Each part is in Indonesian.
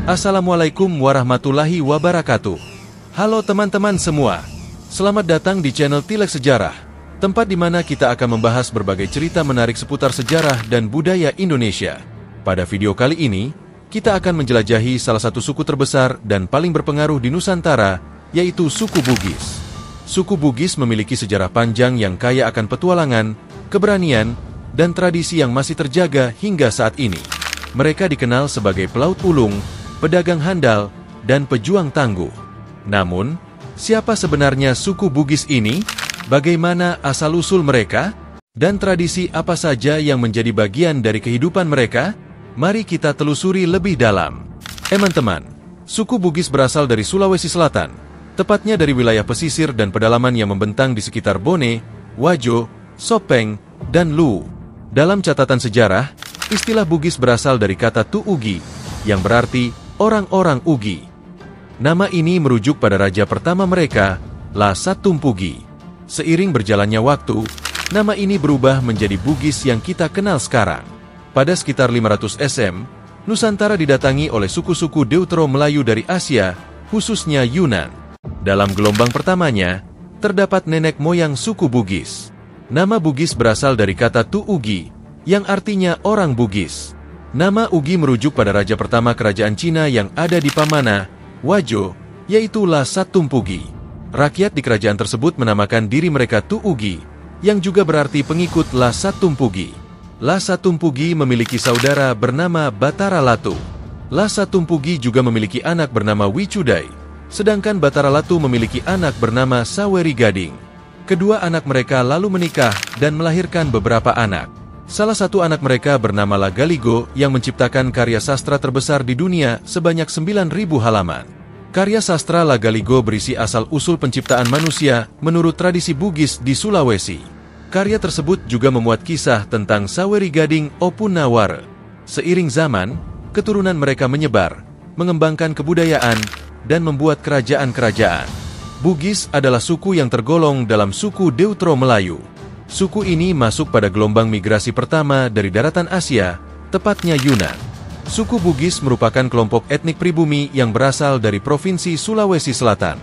Assalamualaikum warahmatullahi wabarakatuh. Halo teman-teman semua. Selamat datang di channel Tilek Sejarah, tempat di mana kita akan membahas berbagai cerita menarik seputar sejarah dan budaya Indonesia. Pada video kali ini, kita akan menjelajahi salah satu suku terbesar dan paling berpengaruh di Nusantara, yaitu suku Bugis. Suku Bugis memiliki sejarah panjang yang kaya akan petualangan, keberanian, dan tradisi yang masih terjaga hingga saat ini. Mereka dikenal sebagai pelaut ulung, pedagang handal, dan pejuang tangguh. Namun, siapa sebenarnya suku Bugis ini? Bagaimana asal-usul mereka? Dan tradisi apa saja yang menjadi bagian dari kehidupan mereka? Mari kita telusuri lebih dalam. Teman-teman, suku Bugis berasal dari Sulawesi Selatan, tepatnya dari wilayah pesisir dan pedalaman yang membentang di sekitar Bone, Wajo, Sopeng, dan Luwu. Dalam catatan sejarah, istilah Bugis berasal dari kata Tuugi, yang berarti orang-orang Ugi. Nama ini merujuk pada raja pertama mereka, Lasatumpugi. Seiring berjalannya waktu, nama ini berubah menjadi Bugis yang kita kenal sekarang. Pada sekitar 500 SM, Nusantara didatangi oleh suku-suku Deutero-Melayu dari Asia, khususnya Yunan. Dalam gelombang pertamanya, terdapat nenek moyang suku Bugis. Nama Bugis berasal dari kata Tuugi, yang artinya orang Bugis. Nama Ugi merujuk pada raja pertama kerajaan Cina yang ada di Pamana, Wajo, yaitu Lasatumpugi. Rakyat di kerajaan tersebut menamakan diri mereka Tuugi, yang juga berarti pengikut Lasatumpugi. Lasatumpugi memiliki saudara bernama Batara Latu. Lasatumpugi juga memiliki anak bernama Wicudai, sedangkan Batara Latu memiliki anak bernama Saweri Gading. Kedua anak mereka lalu menikah dan melahirkan beberapa anak. Salah satu anak mereka bernama Lagaligo yang menciptakan karya sastra terbesar di dunia sebanyak 9.000 halaman. Karya sastra Lagaligo berisi asal-usul penciptaan manusia menurut tradisi Bugis di Sulawesi. Karya tersebut juga memuat kisah tentang Saweri Gading Opunaware. Seiring zaman, keturunan mereka menyebar, mengembangkan kebudayaan, dan membuat kerajaan-kerajaan. Bugis adalah suku yang tergolong dalam suku Deutero-Melayu. Suku ini masuk pada gelombang migrasi pertama dari daratan Asia, tepatnya Yunan. Suku Bugis merupakan kelompok etnik pribumi yang berasal dari Provinsi Sulawesi Selatan.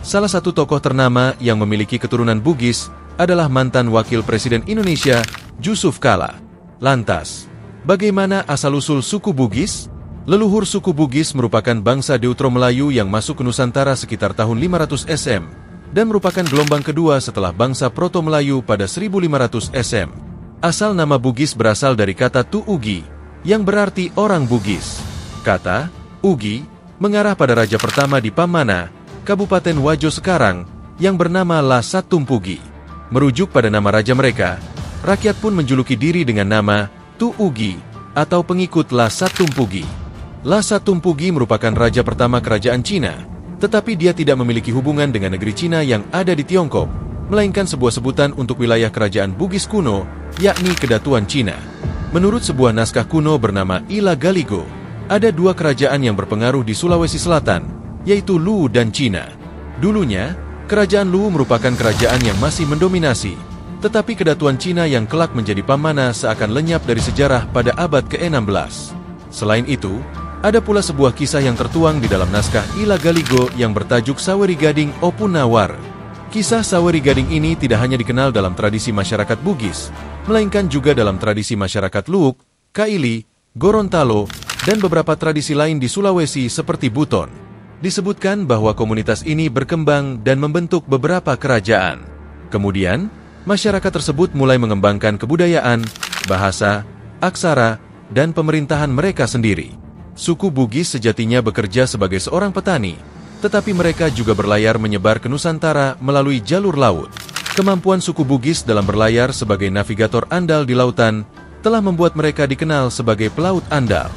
Salah satu tokoh ternama yang memiliki keturunan Bugis adalah mantan Wakil Presiden Indonesia, Jusuf Kalla. Lantas, bagaimana asal-usul suku Bugis? Leluhur suku Bugis merupakan bangsa Deutero-Melayu yang masuk ke Nusantara sekitar tahun 500 SM, dan merupakan gelombang kedua setelah bangsa Proto-Melayu pada 1500 SM. Asal nama Bugis berasal dari kata Tuugi, yang berarti orang Bugis. Kata Ugi mengarah pada raja pertama di Pamana, Kabupaten Wajo sekarang, yang bernama Lasatumpugi. Merujuk pada nama raja mereka, rakyat pun menjuluki diri dengan nama Tuugi atau pengikut Lasatumpugi. Lasatumpugi merupakan raja pertama kerajaan Cina, tetapi dia tidak memiliki hubungan dengan negeri Cina yang ada di Tiongkok, melainkan sebuah sebutan untuk wilayah kerajaan Bugis kuno, yakni Kedatuan Cina. Menurut sebuah naskah kuno bernama Ilagaligo, ada dua kerajaan yang berpengaruh di Sulawesi Selatan, yaitu Luwu dan Cina. Dulunya, kerajaan Luwu merupakan kerajaan yang masih mendominasi, tetapi Kedatuan Cina yang kelak menjadi Pamana seakan lenyap dari sejarah pada abad ke-16. Selain itu, ada pula sebuah kisah yang tertuang di dalam naskah Ilagaligo yang bertajuk Saweri Gading Opunaware. Kisah Saweri Gading ini tidak hanya dikenal dalam tradisi masyarakat Bugis, melainkan juga dalam tradisi masyarakat Luwuk, Kaili, Gorontalo, dan beberapa tradisi lain di Sulawesi seperti Buton. Disebutkan bahwa komunitas ini berkembang dan membentuk beberapa kerajaan. Kemudian, masyarakat tersebut mulai mengembangkan kebudayaan, bahasa, aksara, dan pemerintahan mereka sendiri. Suku Bugis sejatinya bekerja sebagai seorang petani, tetapi mereka juga berlayar menyebar ke Nusantara melalui jalur laut. Kemampuan suku Bugis dalam berlayar sebagai navigator andal di lautan telah membuat mereka dikenal sebagai pelaut andal.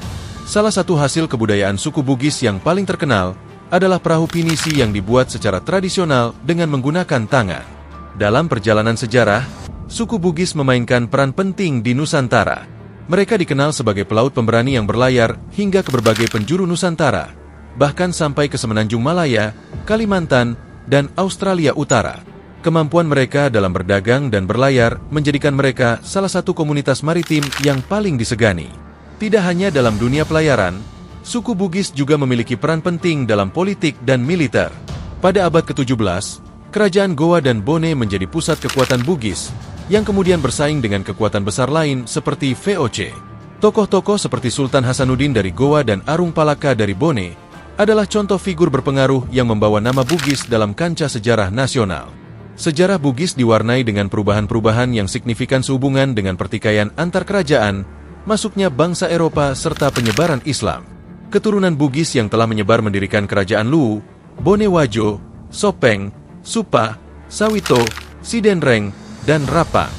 Salah satu hasil kebudayaan suku Bugis yang paling terkenal adalah perahu pinisi yang dibuat secara tradisional dengan menggunakan tangan. Dalam perjalanan sejarah, suku Bugis memainkan peran penting di Nusantara. Mereka dikenal sebagai pelaut pemberani yang berlayar hingga ke berbagai penjuru Nusantara, bahkan sampai ke Semenanjung Malaya, Kalimantan, dan Australia Utara. Kemampuan mereka dalam berdagang dan berlayar menjadikan mereka salah satu komunitas maritim yang paling disegani. Tidak hanya dalam dunia pelayaran, Suku Bugis juga memiliki peran penting dalam politik dan militer. Pada abad ke-17, kerajaan Gowa dan Bone menjadi pusat kekuatan Bugis, yang kemudian bersaing dengan kekuatan besar lain seperti VOC. Tokoh-tokoh seperti Sultan Hasanuddin dari Gowa dan Arung Palaka dari Bone adalah contoh figur berpengaruh yang membawa nama Bugis dalam kancah sejarah nasional. Sejarah Bugis diwarnai dengan perubahan-perubahan yang signifikan sehubungan dengan pertikaian antar kerajaan, masuknya bangsa Eropa serta penyebaran Islam. Keturunan Bugis yang telah menyebar mendirikan kerajaan Luwu, Bone Wajo, Sopeng, Supa, Sawito, Sidenreng, dan Rapang.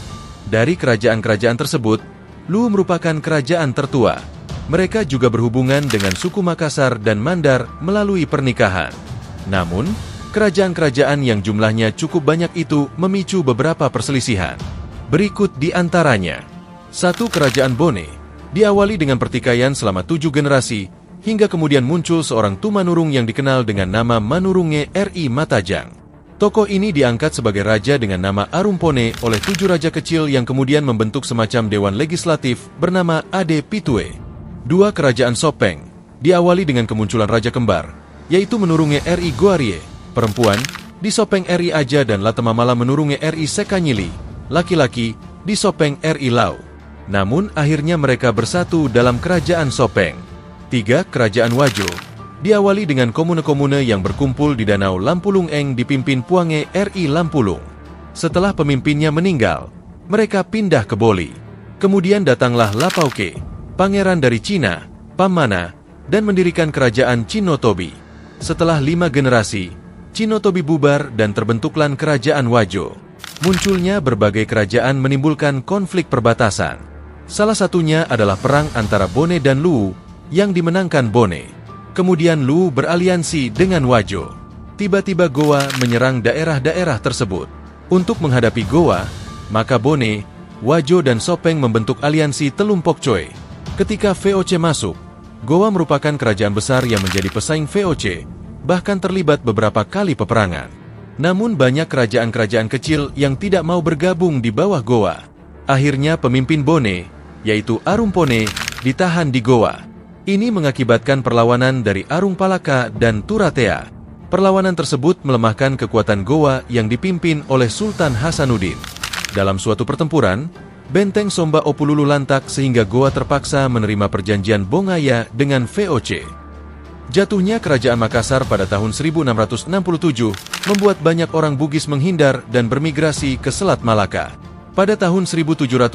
Dari kerajaan-kerajaan tersebut, Luwu merupakan kerajaan tertua. Mereka juga berhubungan dengan suku Makassar dan Mandar melalui pernikahan. Namun, kerajaan-kerajaan yang jumlahnya cukup banyak itu memicu beberapa perselisihan. Berikut di antaranya. 1. Kerajaan Bone diawali dengan pertikaian selama 7 generasi, hingga kemudian muncul seorang tumanurung yang dikenal dengan nama Manurunge Ri Matajang. Tokoh ini diangkat sebagai raja dengan nama Arumpone oleh 7 raja kecil yang kemudian membentuk semacam dewan legislatif bernama Ade Pitue. 2. Kerajaan Sopeng diawali dengan kemunculan raja kembar, yaitu Menurunge Ri Goarie, perempuan, di Sopeng Ri Aja dan Latemamala Menurunge Ri Sekanyili, laki-laki, di Sopeng Ri Lau. Namun akhirnya mereka bersatu dalam kerajaan Sopeng. 3. Kerajaan Wajo diawali dengan komune-komune yang berkumpul di Danau Lampulung Eng dipimpin Puange Ri Lampulung. Setelah pemimpinnya meninggal, mereka pindah ke Boli. Kemudian datanglah Lapauke, pangeran dari Cina, Pamana, dan mendirikan kerajaan Cinotobi. Setelah 5 generasi, Cinotobi bubar dan terbentuklah kerajaan Wajo. Munculnya berbagai kerajaan menimbulkan konflik perbatasan. Salah satunya adalah perang antara Bone dan Luwu, yang dimenangkan Bone. Kemudian Luwu beraliansi dengan Wajo. Tiba-tiba Gowa menyerang daerah-daerah tersebut. Untuk menghadapi Gowa, maka Bone, Wajo dan Sopeng membentuk aliansi Telum Pokcoe. Ketika VOC masuk, Gowa merupakan kerajaan besar yang menjadi pesaing VOC, bahkan terlibat beberapa kali peperangan. Namun banyak kerajaan-kerajaan kecil yang tidak mau bergabung di bawah Gowa. Akhirnya pemimpin Bone, yaitu Arumpone, ditahan di Gowa. Ini mengakibatkan perlawanan dari Arung Palaka dan Turatea. Perlawanan tersebut melemahkan kekuatan Gowa yang dipimpin oleh Sultan Hasanuddin. Dalam suatu pertempuran, benteng Somba Opululu lantak sehingga Gowa terpaksa menerima perjanjian Bongaya dengan VOC. Jatuhnya kerajaan Makassar pada tahun 1667 membuat banyak orang Bugis menghindar dan bermigrasi ke Selat Malaka. Pada tahun 1710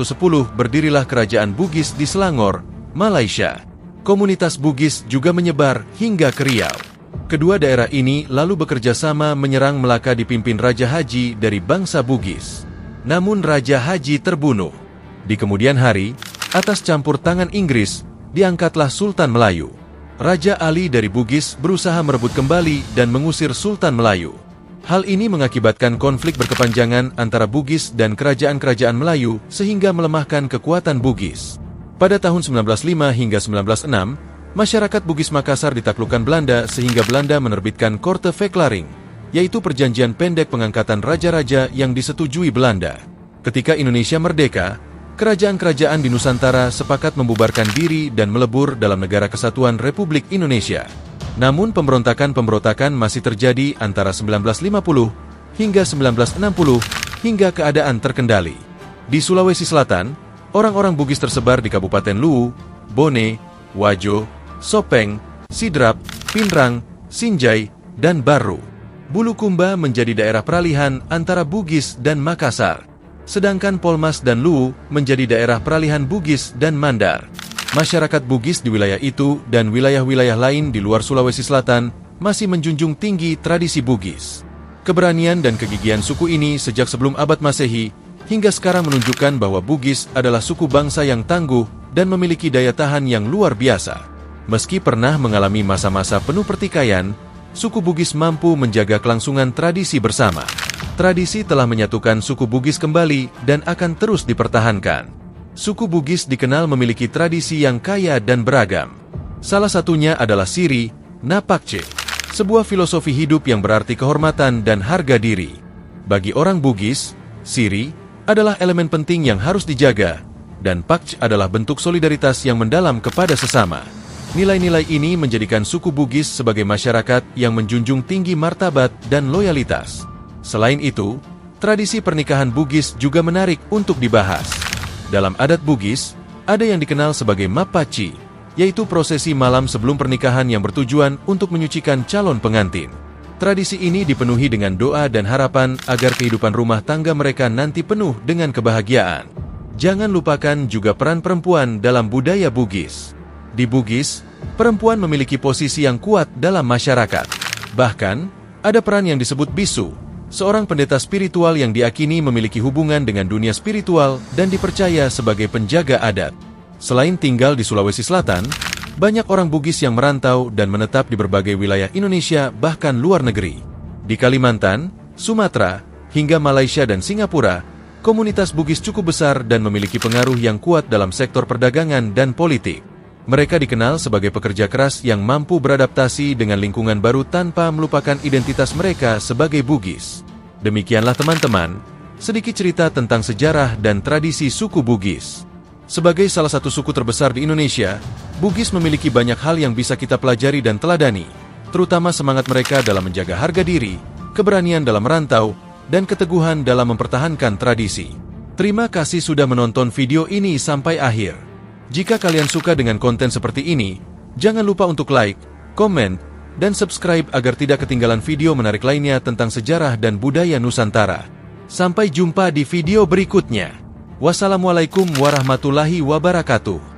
berdirilah kerajaan Bugis di Selangor, Malaysia. Komunitas Bugis juga menyebar hingga ke Riau. Kedua daerah ini lalu bekerja sama menyerang Melaka dipimpin Raja Haji dari bangsa Bugis. Namun Raja Haji terbunuh. Di kemudian hari, atas campur tangan Inggris, diangkatlah Sultan Melayu. Raja Ali dari Bugis berusaha merebut kembali dan mengusir Sultan Melayu. Hal ini mengakibatkan konflik berkepanjangan antara Bugis dan kerajaan-kerajaan Melayu sehingga melemahkan kekuatan Bugis. Pada tahun 1905 hingga 1906, masyarakat Bugis Makassar ditaklukkan Belanda sehingga Belanda menerbitkan Korte Verklaring, yaitu perjanjian pendek pengangkatan raja-raja yang disetujui Belanda. Ketika Indonesia merdeka, kerajaan-kerajaan di Nusantara sepakat membubarkan diri dan melebur dalam Negara Kesatuan Republik Indonesia. Namun pemberontakan-pemberontakan masih terjadi antara 1950 hingga 1960 hingga keadaan terkendali. Di Sulawesi Selatan, orang-orang Bugis tersebar di Kabupaten Luwu, Bone, Wajo, Sopeng, Sidrap, Pinrang, Sinjai, dan Baru. Bulukumba menjadi daerah peralihan antara Bugis dan Makassar. Sedangkan Polmas dan Luwu menjadi daerah peralihan Bugis dan Mandar. Masyarakat Bugis di wilayah itu dan wilayah-wilayah lain di luar Sulawesi Selatan masih menjunjung tinggi tradisi Bugis. Keberanian dan kegigihan suku ini sejak sebelum abad Masehi hingga sekarang menunjukkan bahwa Bugis adalah suku bangsa yang tangguh dan memiliki daya tahan yang luar biasa. Meski pernah mengalami masa-masa penuh pertikaian, suku Bugis mampu menjaga kelangsungan tradisi bersama. Tradisi telah menyatukan suku Bugis kembali dan akan terus dipertahankan. Suku Bugis dikenal memiliki tradisi yang kaya dan beragam. Salah satunya adalah Siri, Napakce, sebuah filosofi hidup yang berarti kehormatan dan harga diri. Bagi orang Bugis, Siri adalah elemen penting yang harus dijaga, dan Pakce adalah bentuk solidaritas yang mendalam kepada sesama. Nilai-nilai ini menjadikan suku Bugis sebagai masyarakat yang menjunjung tinggi martabat dan loyalitas. Selain itu, tradisi pernikahan Bugis juga menarik untuk dibahas. Dalam adat Bugis, ada yang dikenal sebagai Mapaci, yaitu prosesi malam sebelum pernikahan yang bertujuan untuk menyucikan calon pengantin. Tradisi ini dipenuhi dengan doa dan harapan agar kehidupan rumah tangga mereka nanti penuh dengan kebahagiaan. Jangan lupakan juga peran perempuan dalam budaya Bugis. Di Bugis, perempuan memiliki posisi yang kuat dalam masyarakat. Bahkan, ada peran yang disebut bisu, seorang pendeta spiritual yang diakini memiliki hubungan dengan dunia spiritual dan dipercaya sebagai penjaga adat. Selain tinggal di Sulawesi Selatan, banyak orang Bugis yang merantau dan menetap di berbagai wilayah Indonesia bahkan luar negeri. Di Kalimantan, Sumatera, hingga Malaysia dan Singapura, komunitas Bugis cukup besar dan memiliki pengaruh yang kuat dalam sektor perdagangan dan politik. Mereka dikenal sebagai pekerja keras yang mampu beradaptasi dengan lingkungan baru tanpa melupakan identitas mereka sebagai Bugis. Demikianlah teman-teman, sedikit cerita tentang sejarah dan tradisi suku Bugis. Sebagai salah satu suku terbesar di Indonesia, Bugis memiliki banyak hal yang bisa kita pelajari dan teladani, terutama semangat mereka dalam menjaga harga diri, keberanian dalam merantau, dan keteguhan dalam mempertahankan tradisi. Terima kasih sudah menonton video ini sampai akhir. Jika kalian suka dengan konten seperti ini, jangan lupa untuk like, komen, dan subscribe agar tidak ketinggalan video menarik lainnya tentang sejarah dan budaya Nusantara. Sampai jumpa di video berikutnya. Wassalamualaikum warahmatullahi wabarakatuh.